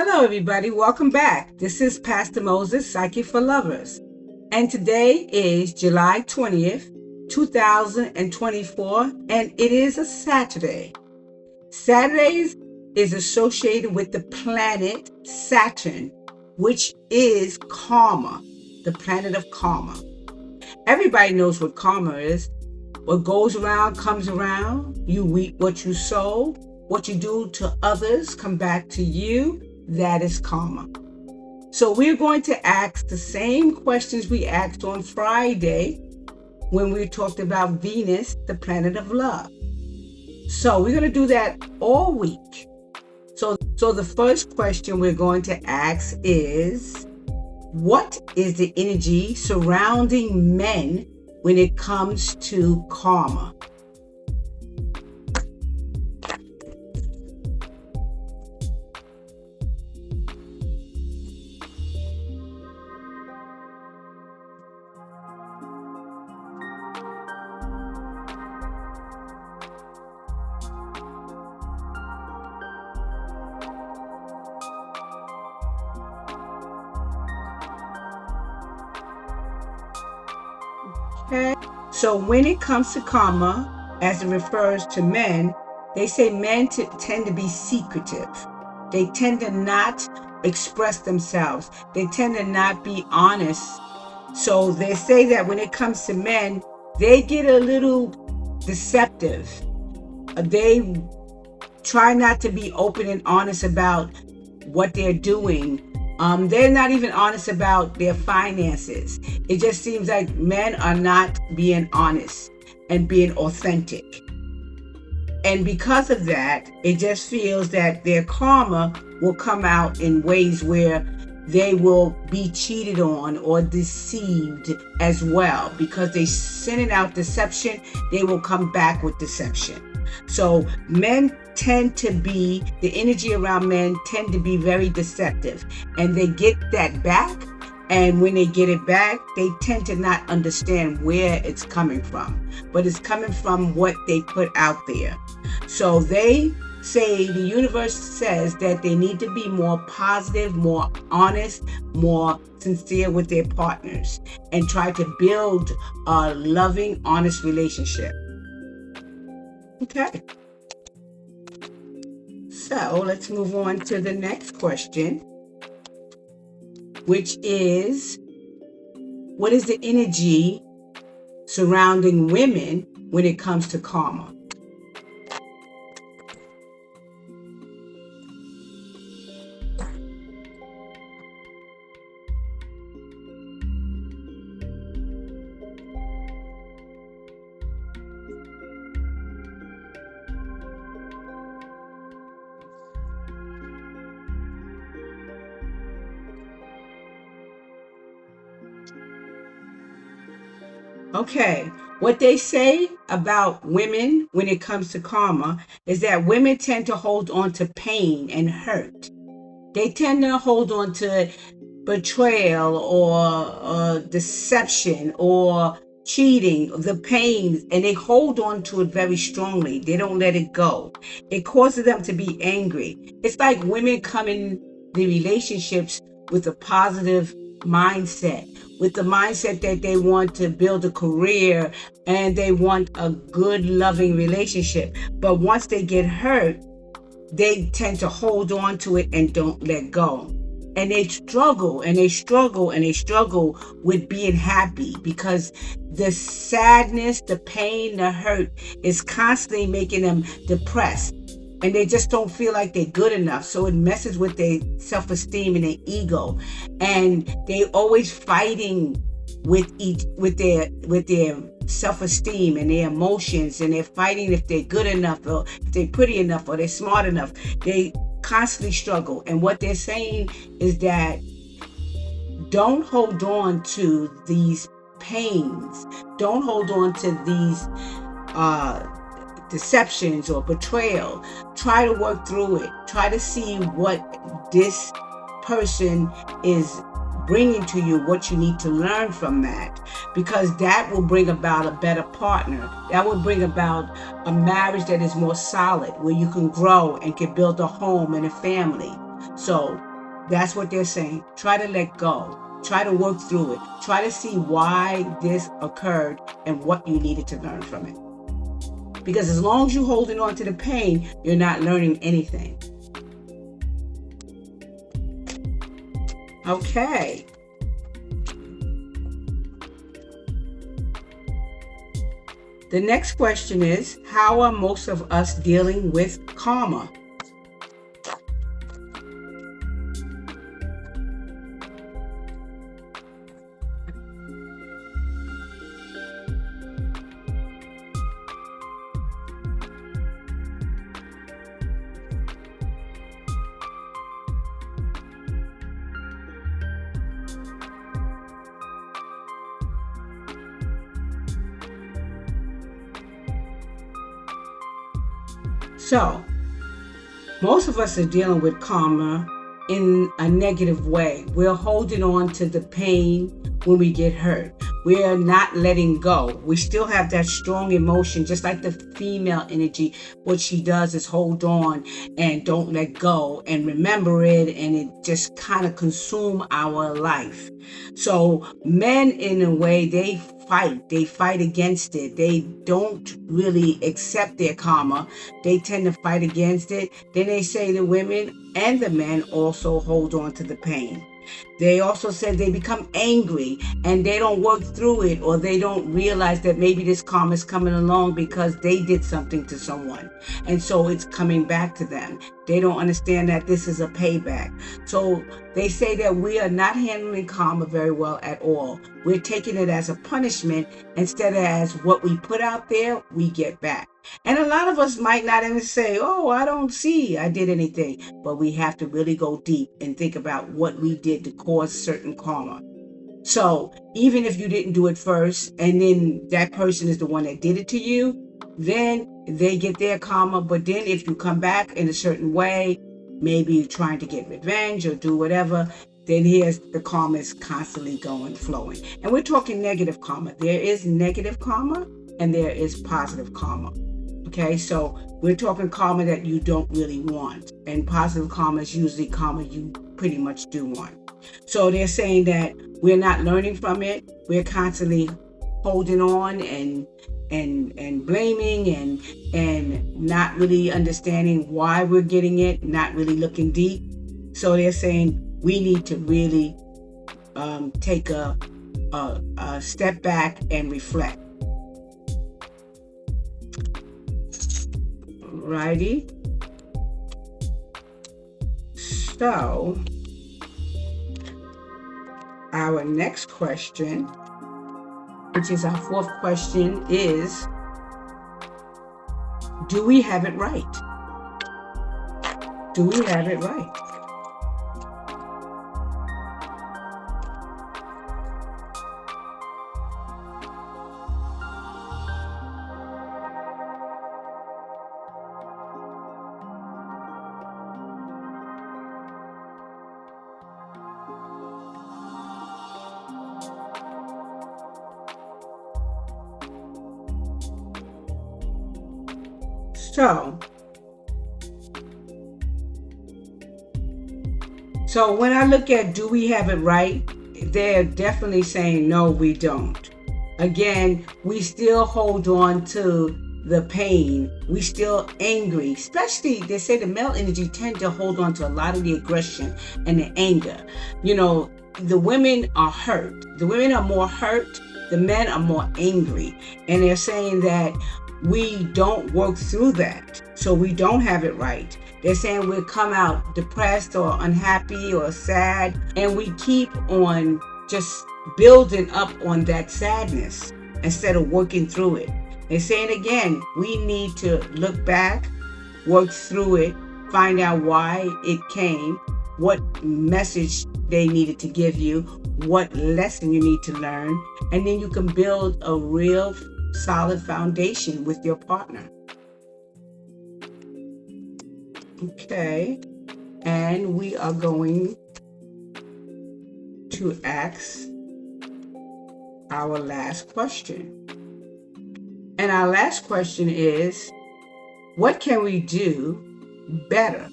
Hello, everybody. Welcome back. This is Pastor Moses, Psychic for Lovers. And today is July 20th, 2024, and it is a Saturday. Saturdays is associated with the planet Saturn, which is karma, the planet of karma. Everybody knows what karma is. What goes around comes around. You reap what you sow. What you do to others come back to you. That is karma. So we're going to ask the same questions we asked on Friday when we talked about Venus, the planet of love. So we're going to do that all week. So the first question we're going to ask is, what is the energy surrounding men when it comes to karma? Okay. So when it comes to karma, as it refers to men, they say men tend to be secretive. They tend to not express themselves. They tend to not be honest. So they say that when it comes to men, they get a little deceptive. They try not to be open and honest about what they're doing. They're not even honest about their finances. It just seems like men are not being honest and being authentic. And because of that, it just feels that their karma will come out in ways where they will be cheated on or deceived as well. Because they're sending out deception, they will come back with deception. So men tend to be, the energy around men tend to be very deceptive, and they get that back. And when they get it back, they tend to not understand where it's coming from, but it's coming from what they put out there. So they say, the universe says that they need to be more positive, more honest, more sincere with their partners, and try to build a loving, honest relationship. Okay. So let's move on to the next question, which is, what is the energy surrounding women when it comes to karma? Okay, what they say about women when it comes to karma is that women tend to hold on to pain and hurt. They tend to hold on to betrayal or deception or cheating, the pain, and they hold on to it very strongly. They don't let it go. It causes them to be angry. It's like women come in the relationships with a positive mindset, with the mindset that they want to build a career and they want a good, loving relationship. But once they get hurt, they tend to hold on to it and don't let go. And they struggle and they struggle and they struggle with being happy, because the sadness, the pain, the hurt is constantly making them depressed. And they just don't feel like they're good enough. So it messes with their self-esteem and their ego. And they always fighting with their self-esteem and their emotions. And they're fighting if they're good enough, or if they're pretty enough, or they're smart enough. They constantly struggle. And what they're saying is that don't hold on to these pains. Don't hold on to these deceptions or betrayal. Try to work through it. Try to see what this person is bringing to you, what you need to learn from that, because that will bring about a better partner. That will bring about a marriage that is more solid, where you can grow and can build a home and a family. So That's what they're saying. Try to let go. Try to work through it. Try to see why this occurred and what you needed to learn from it. Because as long as you're holding on to the pain, you're not learning anything. Okay. The next question is, how are most of us dealing with karma? So, most of us are dealing with karma in a negative way. We're holding on to the pain when we get hurt. We're not letting go. We still have that strong emotion, just like the female energy. What she does is hold on and don't let go and remember it, and it just kind of consume our life. So men, in a way, they fight against it. They don't really accept their karma. They tend to fight against it. Then they say the women and the men also hold on to the pain. They also said they become angry and they don't work through it, or they don't realize that maybe this karma is coming along because they did something to someone. And so it's coming back to them. They don't understand that this is a payback. So they say that we are not handling karma very well at all. We're taking it as a punishment instead of as what we put out there, we get back. And a lot of us might not even say, oh, I don't see I did anything. But we have to really go deep and think about what we did to cause certain karma. So even if you didn't do it first, and then that person is the one that did it to you, then they get their karma. But then if you come back in a certain way, maybe you're trying to get revenge or do whatever, then here's the karma is constantly flowing. And we're talking negative karma. There is negative karma and there is positive karma. Okay, so we're talking karma that you don't really want. And positive karma is usually karma you pretty much do want. So they're saying that we're not learning from it. We're constantly holding on and blaming and not really understanding why we're getting it, not really looking deep. So they're saying we need to really take a step back and reflect. Righty. So our next question, which is our fourth question, is, do we have it right? Do we have it right? So when I look at do we have it right, they're definitely saying no, we don't. Again, we still hold on to the pain. We still angry. Especially, they say the male energy tend to hold on to a lot of the aggression and the anger. You know, the women are hurt. The women are more hurt. The men are more angry. And they're saying that we don't work through that. So we don't have it right. They're saying we'll come out depressed or unhappy or sad, and we keep on just building up on that sadness instead of working through it. They're saying again, we need to look back, work through it, find out why it came, what message they needed to give you, what lesson you need to learn, and then you can build a real solid foundation with your partner. Okay, and we are going to ask our last question. And our last question is, what can we do better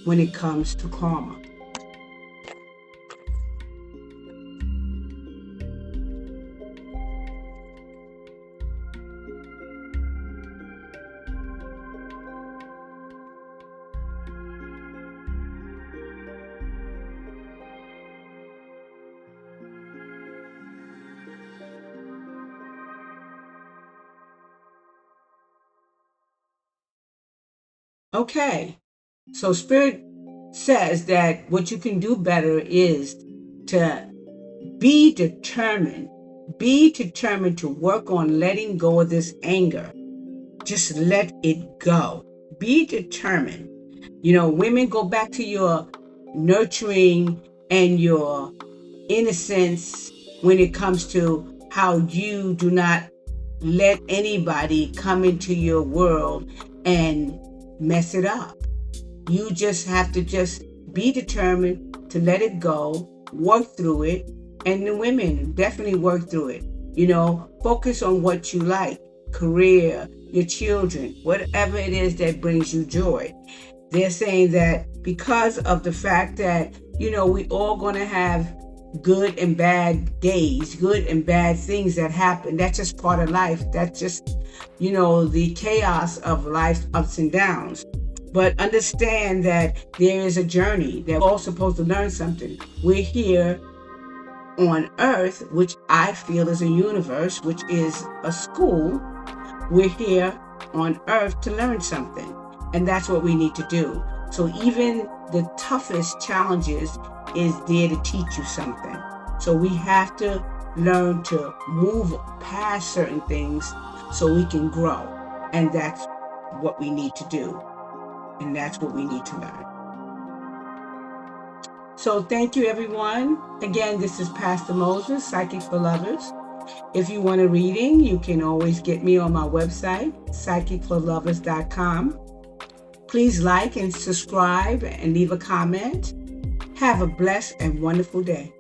when it comes to karma? Okay. So Spirit says that what you can do better is to be determined. Be determined to work on letting go of this anger. Just let it go. Be determined. Women, go back to your nurturing and your innocence when it comes to how you do not let anybody come into your world and mess it up. You just have to just be determined to let it go, work through it, and the women definitely work through it. Focus on what you like, career, your children, whatever it is that brings you joy. They're saying that because of the fact that, we all going to have good and bad days, good and bad things that happen. That's just part of life. That's just, the chaos of life's ups and downs. But understand that there is a journey. They're all supposed to learn something. We're here on Earth, which I feel is a universe, which is a school. We're here on Earth to learn something. And that's what we need to do. So even the toughest challenges is there to teach you something. So we have to learn to move past certain things so we can grow. And that's what we need to do. And that's what we need to learn. So thank you, everyone. Again, this is Pastor Moses, Psychic for Lovers. If you want a reading, you can always get me on my website, psychicforlovers.com. Please like and subscribe and leave a comment. Have a blessed and wonderful day.